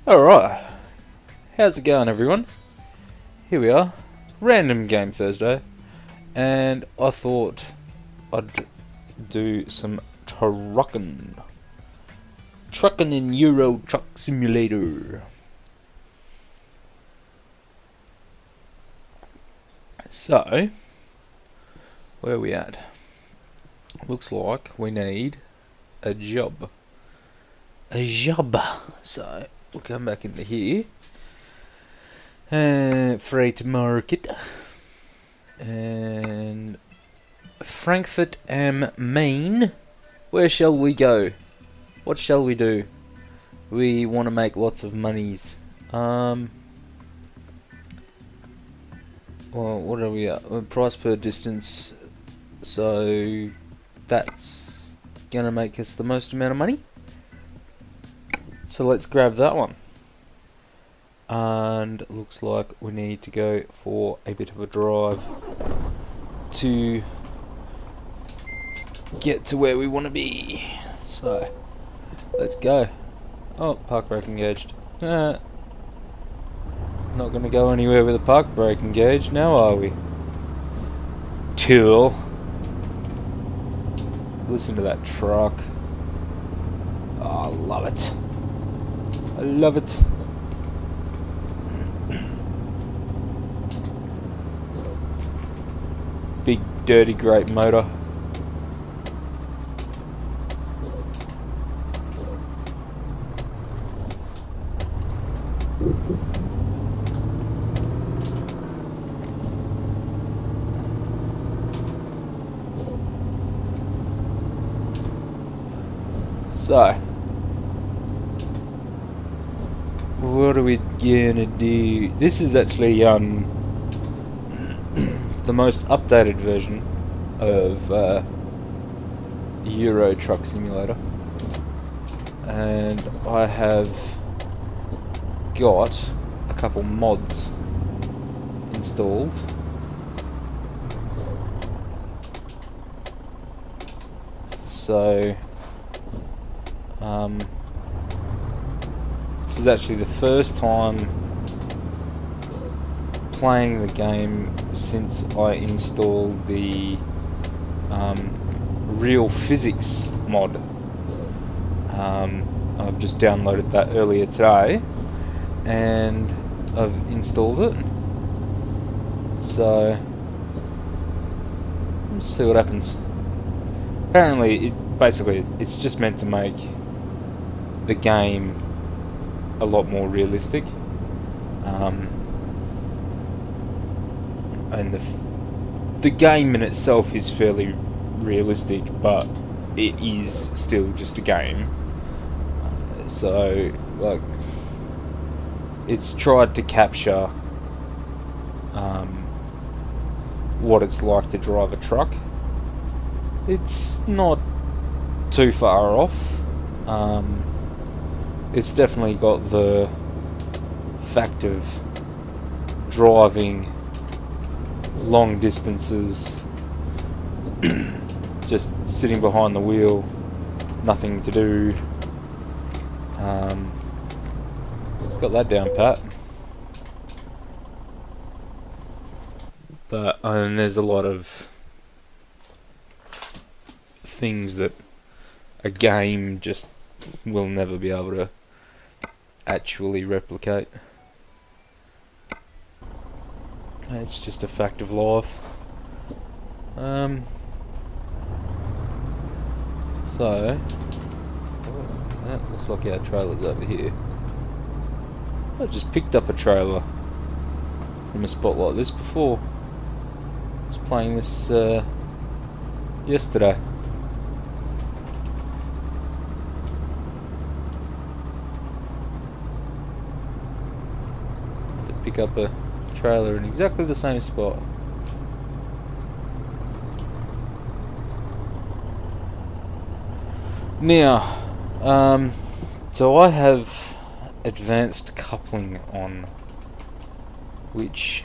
Alright, how's it going everyone? Here we are, Random Game Thursday, and I thought I'd do some trucking in Euro Truck Simulator. So, where are we at? Looks like we need a job. So, we'll come back into here. Freight market. And Frankfurt am Main. Where shall we go? What shall we do? We want to make lots of monies. Well, what are we at? Price per distance. So that's gonna make us the most amount of money. So let's grab that one. And it looks like we need to go for a bit of a drive to get to where we want to be. So let's go. Oh, park brake engaged. Not going to go anywhere with a park brake engaged now, are we? Tool. Listen to that truck. Oh, I love it. I love it. Big, dirty, great motor. So, what are we gonna do? This is actually the most updated version of Euro Truck Simulator, and I have got a couple mods installed. So this is actually the first time playing the game since I installed the Real Physics mod. I've just downloaded that earlier today and I've installed it. So let's see what happens. Apparently it's just meant to make the game a lot more realistic, and the game in itself is fairly realistic, but it is still just a game. So like, it's tried to capture what it's like to drive a truck. It's not too far off. It's definitely got the fact of driving long distances, just sitting behind the wheel, nothing to do. Got that down pat. But there's a lot of things that a game just will never be able to actually replicate. It's just a fact of life. So that looks like our trailer's over here. I just picked up a trailer from a spot like this before. I was playing this yesterday. Pick up a trailer in exactly the same spot. Now, so I have advanced coupling on, which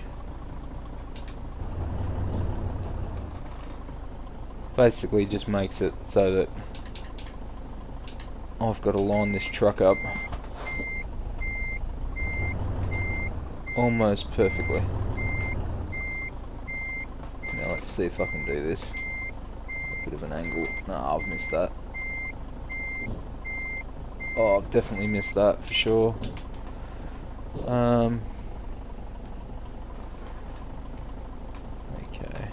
basically just makes it so that I've got to line this truck up almost perfectly. Now let's see if I can do this. A bit of an angle. No, I've missed that. Oh, I've definitely missed that for sure. Okay.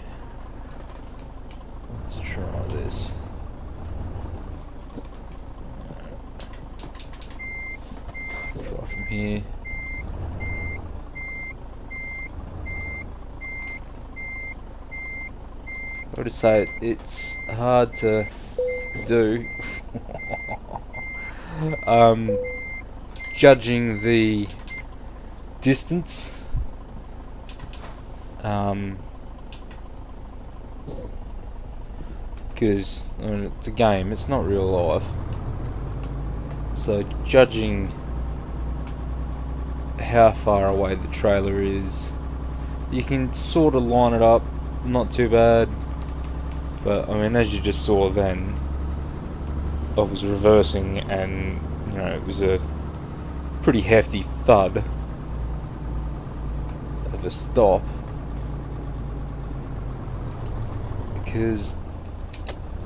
Let's try this. Try from here. I would say it's hard to do. Judging the distance. Because I mean, it's a game, it's not real life. So judging how far away the trailer is, you can sort of line it up, not too bad. But I mean, as you just saw then, I was reversing and, you know, it was a pretty hefty thud of a stop, because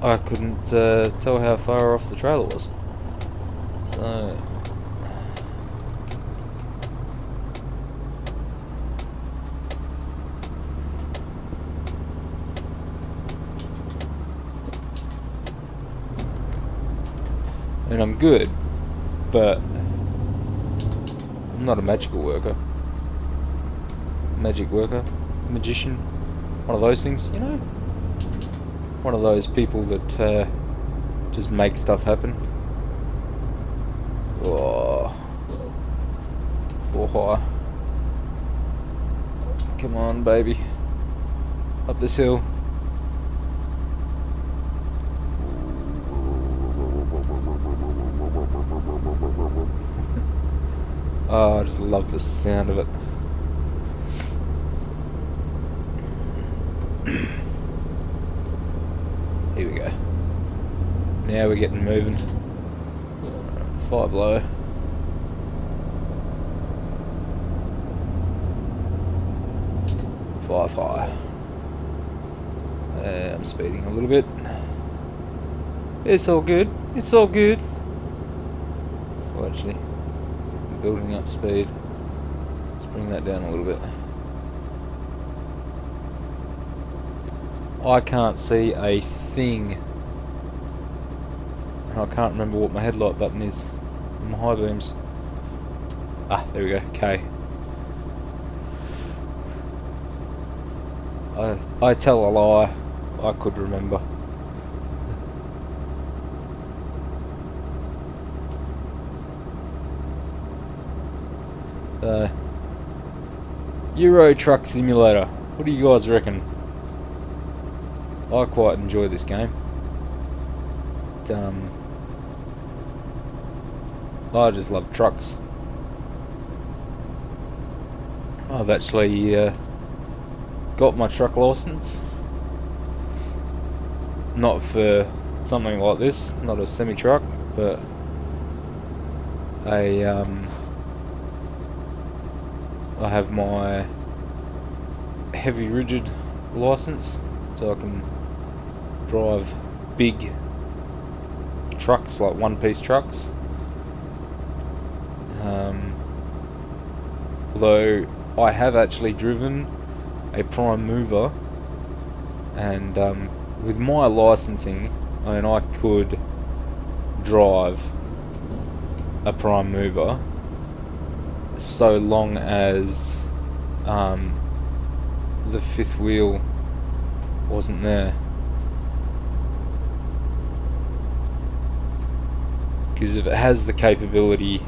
I couldn't tell how far off the trailer was. So and I'm good, but I'm not a magical worker. Magic worker? Magician? One of those things, you know? One of those people that just make stuff happen. Oh. 4 high. Come on, baby. Up this hill. Oh, I just love the sound of it. Here we go. Now we're getting moving. 5 low. 5 high. I'm speeding a little bit. It's all good. It's all good. Well, actually, building up speed. Let's bring that down a little bit. I can't see a thing. And I can't remember what my headlight button is on my high beams. Ah, there we go. K. I tell a lie. I could remember. Euro Truck Simulator. What do you guys reckon? I quite enjoy this game. I just love trucks. I've actually got my truck license. Not for something like this, not a semi-truck, but I have my heavy rigid license, so I can drive big trucks, like one-piece trucks. Although I have actually driven a prime mover, and with my licensing, I mean, I could drive a prime mover so long as the fifth wheel wasn't there. Because if it has the capability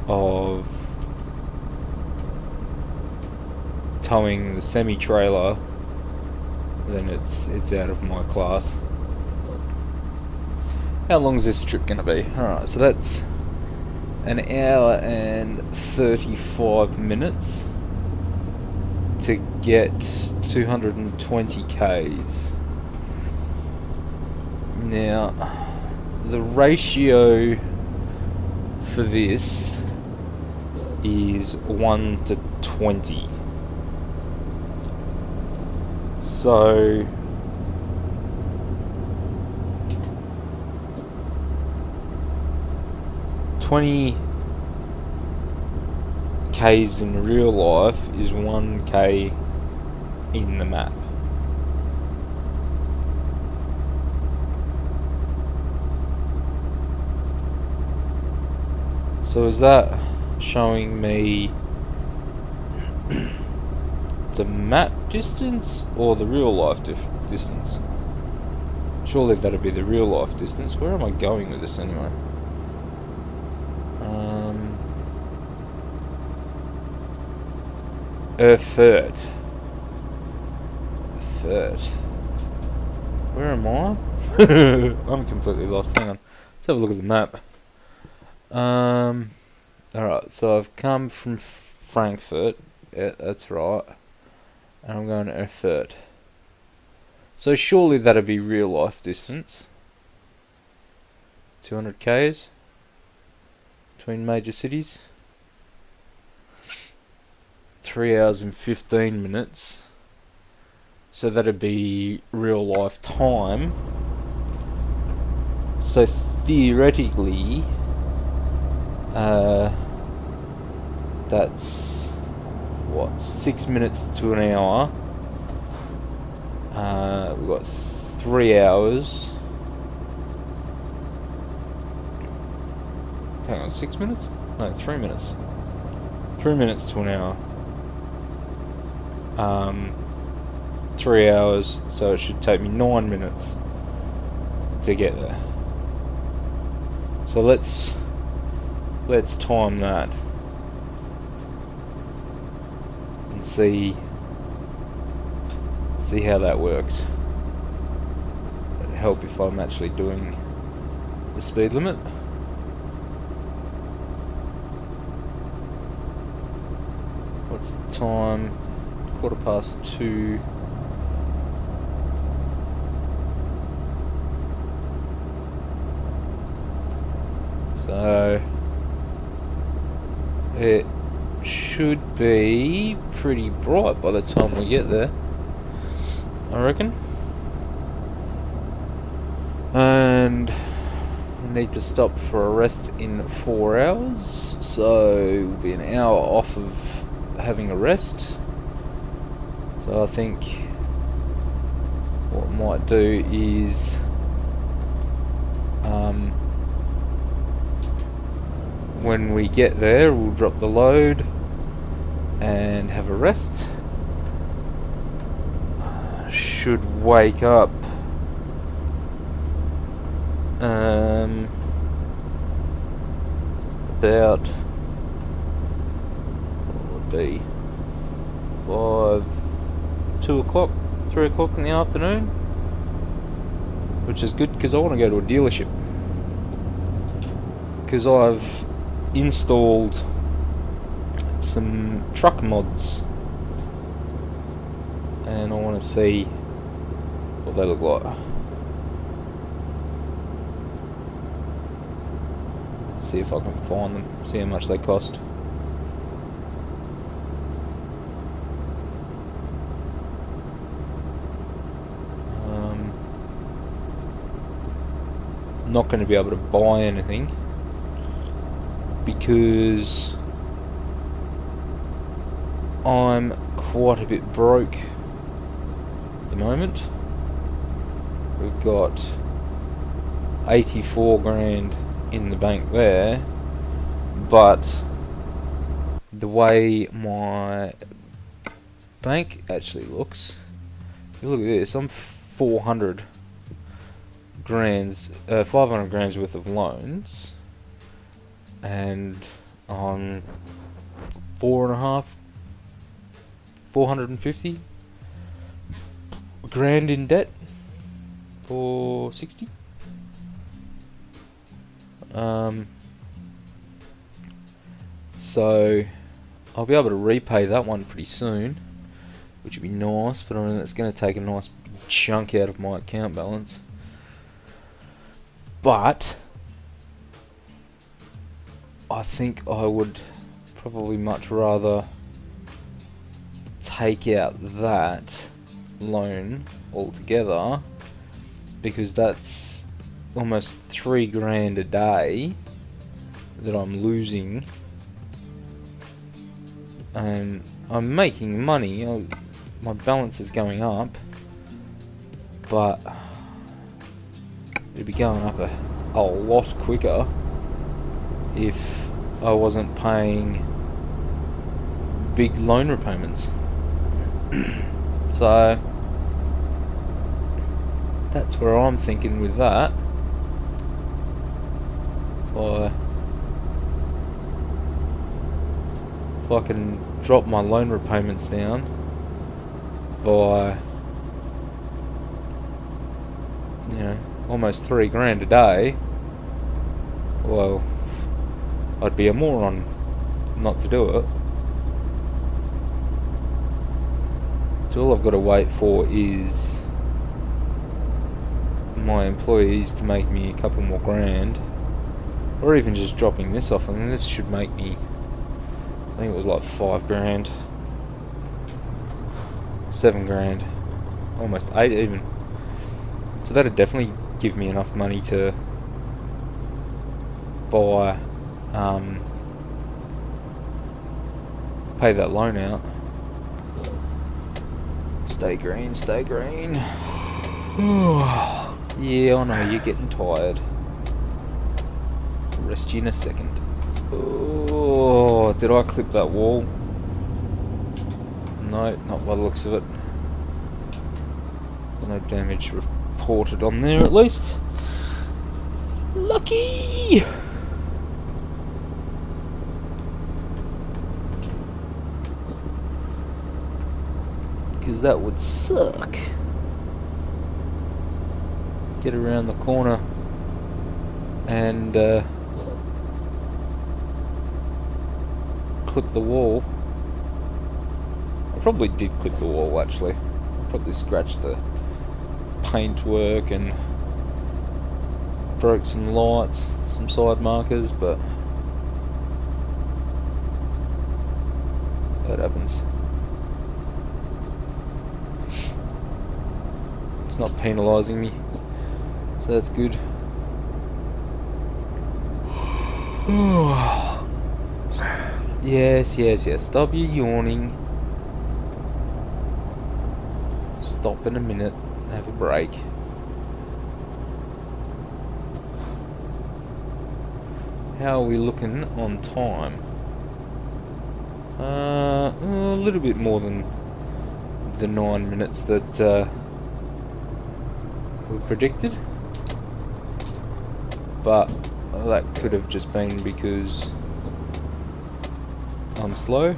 of towing the semi-trailer, then it's out of my class. How long is this trip going to be? Alright, so that's an hour and 35 minutes to get 220 Ks. Now, the ratio for this is 1 to 20. So 20 Ks in real life is 1K in the map. So is that showing me the map distance or the real life distance? Surely that'd be the real life distance. Where am I going with this anyway? Erfurt. Where am I? I'm completely lost. Hang on. Let's have a look at the map. Alright, so I've come from Frankfurt. Yeah, that's right. And I'm going to Erfurt. So surely that'd be real life distance. 200 Ks between major cities. 3 hours and 15 minutes. So that'd be real life time. So theoretically, that's what, 6 minutes to an hour. We've got 3 hours. Hang on, 6 minutes? No, 3 minutes. 3 minutes to an hour. 3 hours, so it should take me 9 minutes to get there. So let's time that and see how that works. It'd help if I'm actually doing the speed limit. What's the time? 2:15. So it should be pretty bright by the time we get there, I reckon. And we need to stop for a rest in 4 hours, so we'll be an hour off of having a rest. So I think what I might do is when we get there, we'll drop the load and have a rest. Should wake up about, what would be 2 o'clock, 3 o'clock in the afternoon, which is good because I want to go to a dealership, because I've installed some truck mods and I want to see what they look like. See if I can find them, see how much they cost. Not going to be able to buy anything because I'm quite a bit broke at the moment. We've got 84 grand in the bank there, but the way my bank actually looks, if you look at this, I'm 500 grand's worth of loans, and on 450 grand in debt, 460. So I'll be able to repay that one pretty soon, which would be nice, but I mean it's going to take a nice chunk out of my account balance. But I think I would probably much rather take out that loan altogether, because that's almost $3 grand a day that I'm losing, and I'm making money. My balance is going up, but it'd be going up a lot quicker if I wasn't paying big loan repayments. So that's where I'm thinking with that. If I can drop my loan repayments down by, you know, almost $3 grand a day, well, I'd be a moron not to do it. So all I've got to wait for is my employees to make me a couple more grand, or even just dropping this off. I mean, this should make me, I think it was like $5 grand, $7 grand, almost 8 even. So that'd definitely give me enough money to buy, pay that loan out. Stay green, stay green. Yeah, I know you're getting tired. I'll rest you in a second. Oh, did I clip that wall? No, not by the looks of it. No damage reported on there, at least. Lucky! Because that would suck. Get around the corner and clip the wall. I probably did clip the wall, actually. Probably scratched the paintwork and broke some lights, some side markers, but that happens. It's not penalising me, so that's good. Yes, yes, yes. Stop your yawning. Stop in a minute. Have a break. How are we looking on time? A little bit more than the 9 minutes that we predicted, but that could have just been because I'm slow.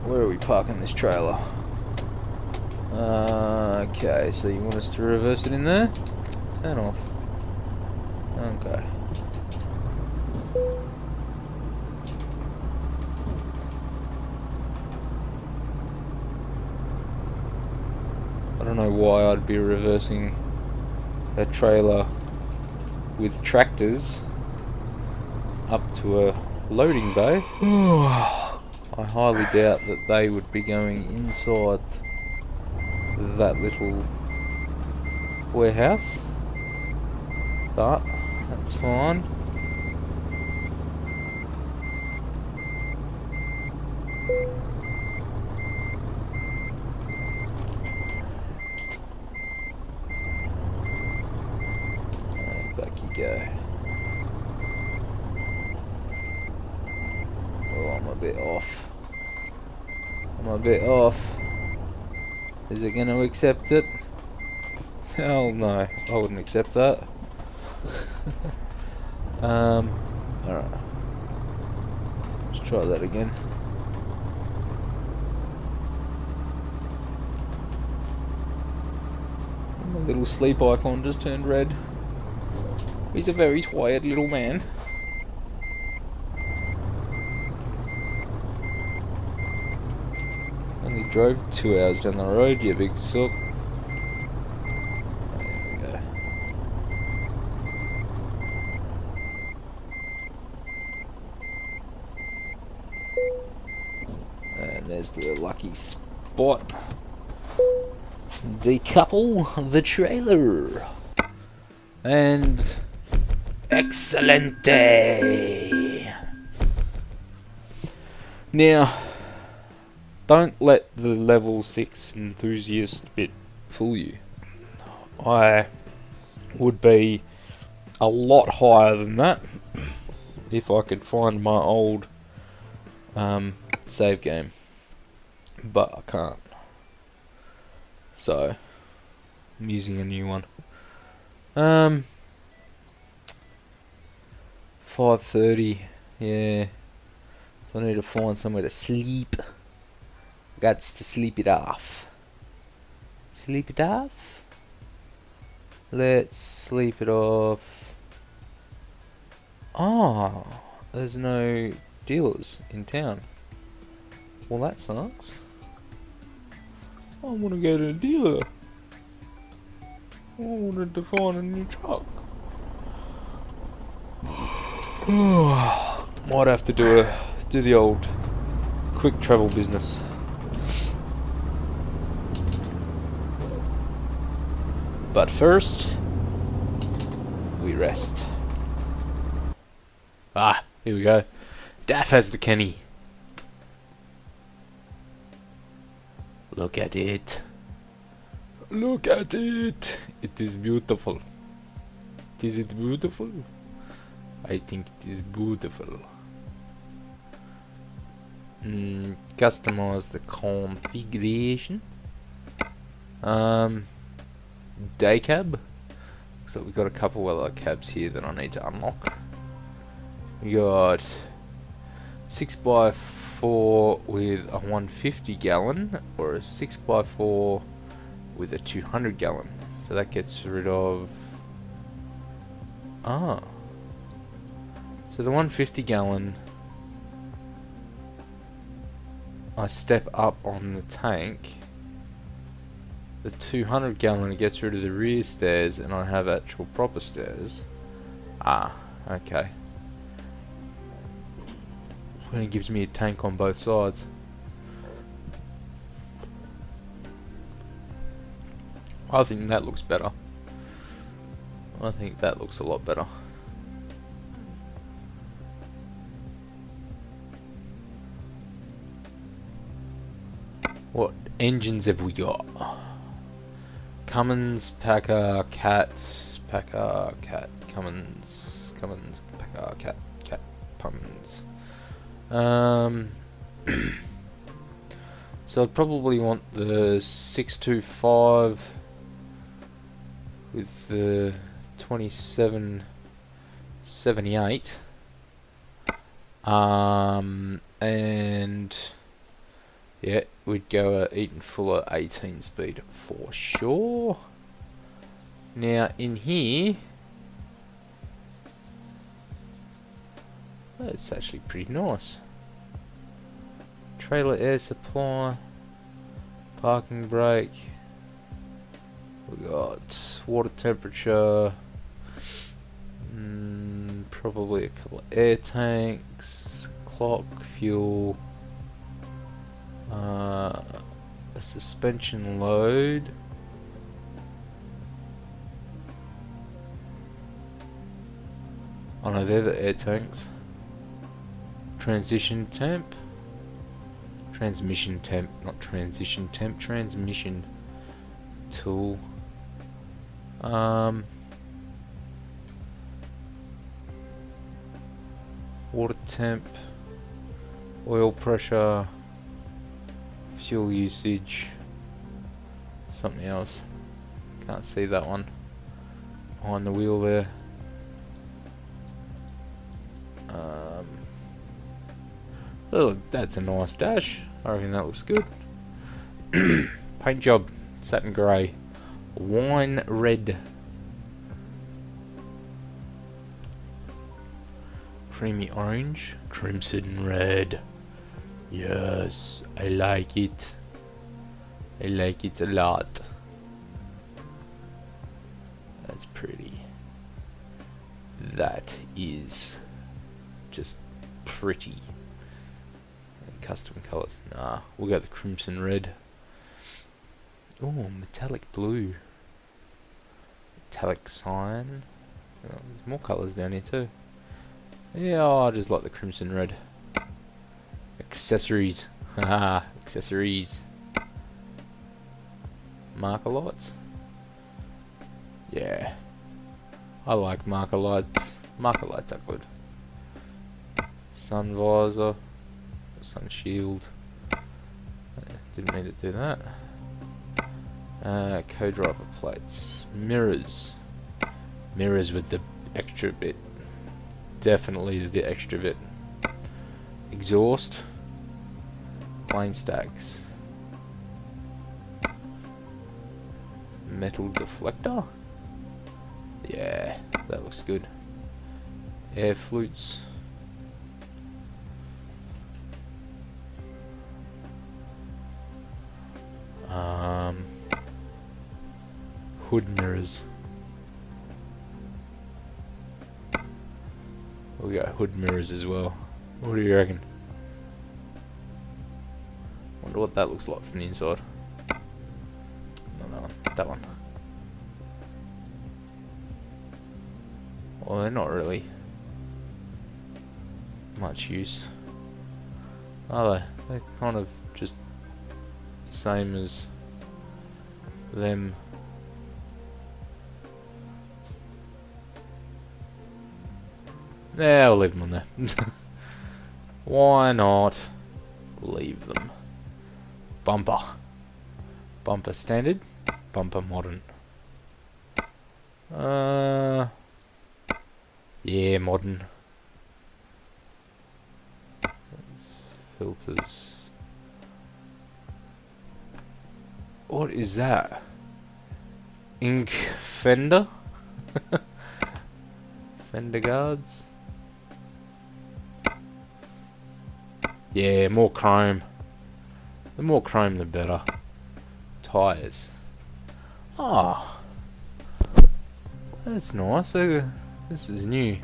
Where are we parking this trailer? Okay, so you want us to reverse it in there? Turn off. Okay. I don't know why I'd be reversing a trailer with tractors up to a loading bay. I highly doubt that they would be going inside that little warehouse, but that's fine. Back you go. Oh, I'm a bit off. Is it going to accept it? Hell no, I wouldn't accept that. Alright. Let's try that again. My little sleep icon just turned red. He's a very tired little man. Only drove 2 hours down the road, you big sook. There we go. There's the lucky spot. Decouple the trailer. And excelente. Now, don't let the level 6 enthusiast bit fool you. I would be a lot higher than that if I could find my old save game, but I can't, so I'm using a new one. 5:30, yeah, so I need to find somewhere to sleep. Gots to sleep it off. Sleep it off? Let's sleep it off. Oh, there's no dealers in town. Well, that sucks. I want to go to a dealer. I wanted to find a new truck. Might have to do the old quick travel business. But first, we rest. Ah, here we go. Daff has the Kenny. Look at it. Look at it. It is beautiful. Is it beautiful? I think it is beautiful. Customize the configuration. Day cab. So we've got a couple other cabs here that I need to unlock. We got 6x4 with a 150 gallon or a 6x4 with a 200 gallon. So that gets rid of... So the 150 gallon, I step up on the tank. The 200 gallon gets rid of the rear stairs and I have actual proper stairs. Okay. And it gives me a tank on both sides. I think that looks better. I think that looks a lot better. What engines have we got? Cummins, Packer, Cat, Packer, Cat, Cummins, Packer, Cat, Cummins. So I'd probably want the 625 with the 2778. And yeah, we'd go a Eaton Fuller 18 speed for sure. Now in here, it's actually pretty nice. Trailer air supply, parking brake. We got water temperature. Probably a couple of air tanks, clock, fuel. A suspension load. Oh no, they're the air tanks. Transmission temp, not transition temp, transmission tool. Water temp, oil pressure, fuel usage, something else. Can't see that one behind the wheel there. Oh, that's a nice dash. I reckon that looks good. Paint job, satin grey, wine red, creamy orange, crimson red. Yes, I like it. I like it a lot. That's pretty. That is just pretty. custom colours. Nah, we'll go the crimson red. Oh, metallic blue. Metallic cyan. Oh, there's more colours down here too. Yeah, I just like the crimson red. Accessories. Haha, accessories. Marker lights. Yeah. I like marker lights. Marker lights are good. Sun visor. Sun shield. Didn't mean to do that. Co-driver plates. Mirrors. Mirrors with the extra bit. Definitely the extra bit. Exhaust. Plane stacks. Metal deflector. Yeah, that looks good. Air flutes. Hood mirrors. We got hood mirrors as well. What do you reckon? Wonder what that looks like from the inside. Not that one. That one. Well, they're not really much use, are they? They're kind of just the same as them. Yeah, I'll leave them on there. Why not leave them? Bumper. Bumper standard. Bumper modern. Yeah, modern. Filters. What is that? Ink fender? Fender guards? Yeah, more chrome. The more chrome the better. Tires. Ah, that's nice. This is new.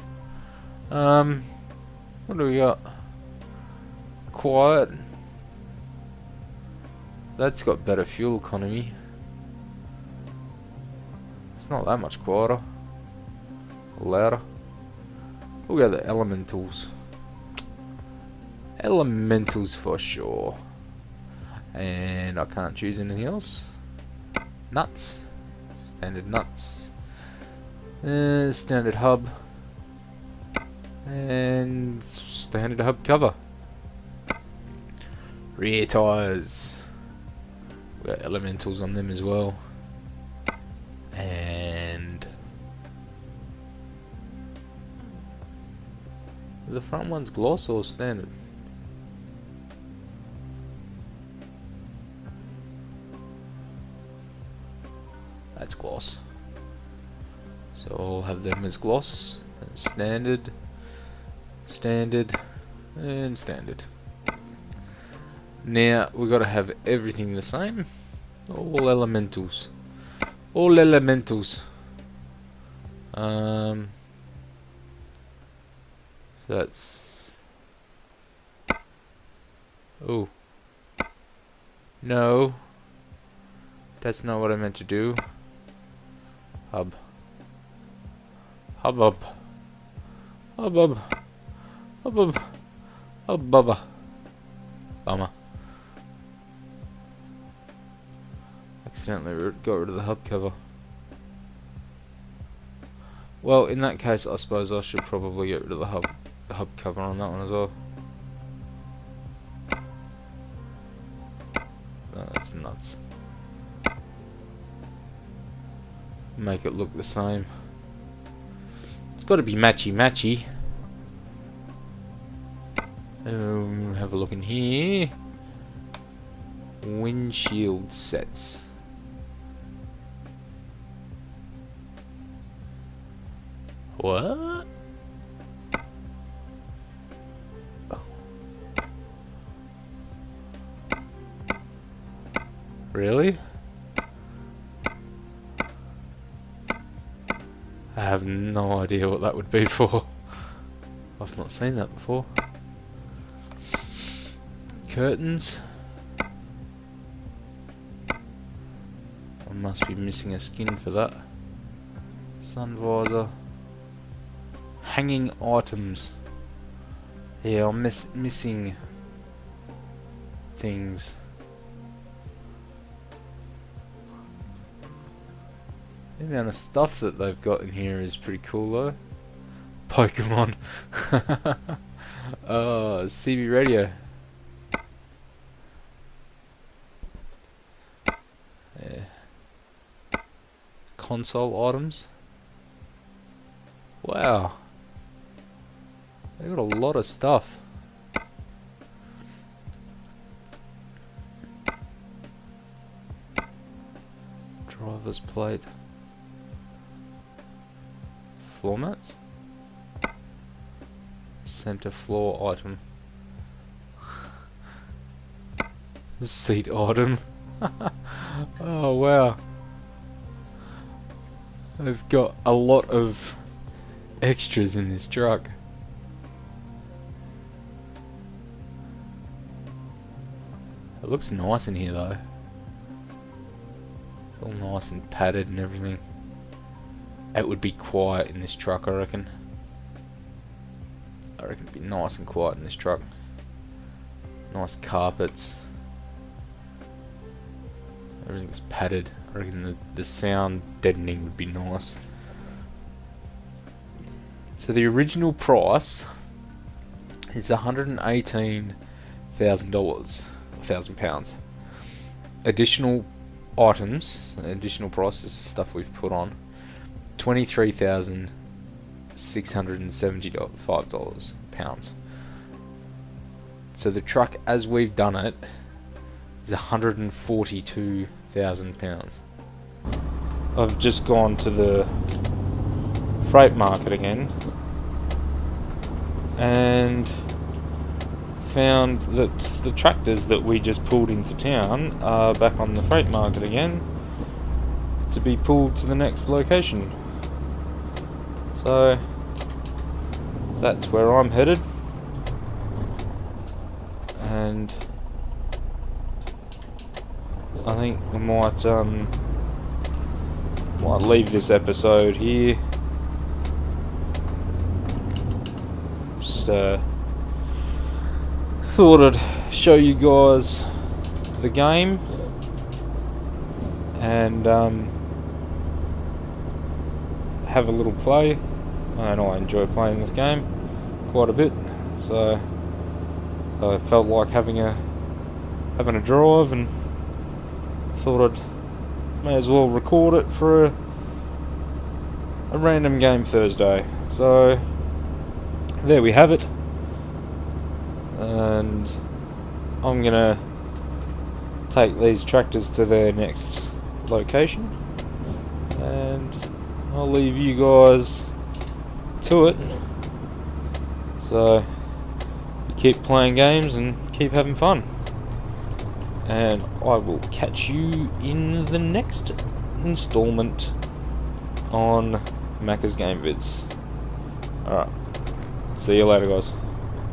What do we got? Quiet. That's got better fuel economy. It's not that much quieter. Or louder. We'll go the elementals. Elementals for sure. And I can't choose anything else. Nuts. Standard nuts. Standard hub. And standard hub cover. Rear tyres. We've got elementals on them as well. And the front one's gloss or standard? That's gloss. So I'll have them as gloss. And standard. Standard. And standard. Now we've got to have everything the same. All elementals. All elementals. So that's. Oh. No. That's not what I meant to do. Hub. Hubbub. Hubbub. Hubbub. Hubbubba. Bummer. Accidentally got rid of the hub cover. Well, in that case, I suppose I should probably get rid of the hub cover on that one as well. Oh, that's nuts. Make it look the same. It's got to be matchy. Have a look in here. Windshield sets. What? Really? I have no idea what that would be for. I've not seen that before. curtains. I must be missing a skin for that. Sun visor. Hanging items. Yeah, I'm missing things. The amount of stuff that they've got in here is pretty cool though. Pokemon. Oh, CB radio. Yeah. Console items. Wow. They got a lot of stuff. Driver's plate. Floor mats. Center floor item. Seat item. Oh wow. They've got a lot of extras in this truck. It looks nice in here though. It's all nice and padded and everything. It would be quiet in this truck, I reckon. I reckon it'd be nice and quiet in this truck. Nice carpets. Everything's padded. I reckon the sound deadening would be nice. So the original price is £118,000, £1,000. Additional items, additional prices, stuff we've put on, £23,675 pounds. So the truck, as we've done it, is £142,000. I've just gone to the freight market again and found that the tractors that we just pulled into town are back on the freight market again to be pulled to the next location. So that's where I'm headed, and I think we might leave this episode here. Just thought I'd show you guys the game, and have a little play. And I enjoy playing this game quite a bit, so I felt like having a drive, and thought I'd may as well record it for a random game Thursday. So there we have it, and I'm gonna take these tractors to their next location, and I'll leave you guys to it. So you keep playing games and keep having fun, and I will catch you in the next installment on Macca's Game Vids. Alright, see you later guys.